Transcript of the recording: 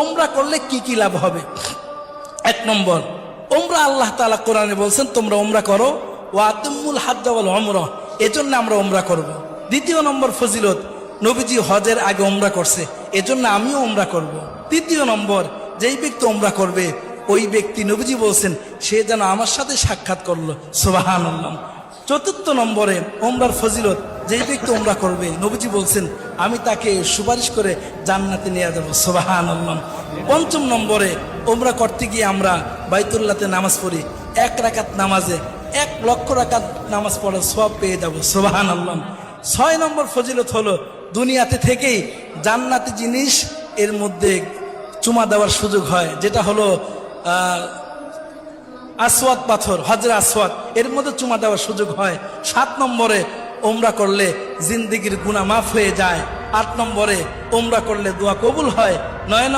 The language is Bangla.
ওমরা করলে কি কি লাভ হবে? এক নম্বর, ওমরা আল্লাহ তাআলা কোরআনে বলছেন তোমরা ওমরা করো, ওয়া আতিমুল হাজ্জ ওয়াল উমরা, এজন্য আমরা ওমরা করব। দ্বিতীয় নম্বর ফজিলত, নবীজি হজের আগে ওমরা করছে, এজন্য আমিও ওমরা করব। তৃতীয় নম্বর, যেই ব্যক্তি ওমরা করবে ওই ব্যক্তি নবীজি বলছেন সে যেন আমার সাথে সাক্ষাৎ করলো, সুবহানাল্লাহ। চতুর্থ নম্বরে ওমরার ফজিলত, যেই ব্যক্তি ওমরা করবে নবীজি বলছেন আমি তাকে সুপারিশ করে জান্নাতে নিয়ে যাবো, সুবহানাল্লাহ। পঞ্চম নম্বরে, ওমরা করতে গিয়ে আমরা বাইতুল্লাহতে নামাজ পড়ি, 1 রাকাত নামাজে 1 লক্ষ রাকাত নামাজ পড়ার সওয়াব পেয়ে যাবো, সুবহানাল্লাহ। 6 নম্বর ফজিলত হলো দুনিয়াতে থেকেই জান্নাতি জিনিস এর মধ্যে চুমা দেওয়ার সুযোগ হয়, যেটা হলো আসওয়াদ পাথর, হজরে আসওয়াদ, এর মধ্যে চুমা দেওয়ার সুযোগ হয়। 7 নম্বরে, ওমরা করলে জিন্দেগির গুনাহ মাফ হয়ে যায়। 8 নম্বরে, ওমরা করলে দোয়া কবুল হয়। 9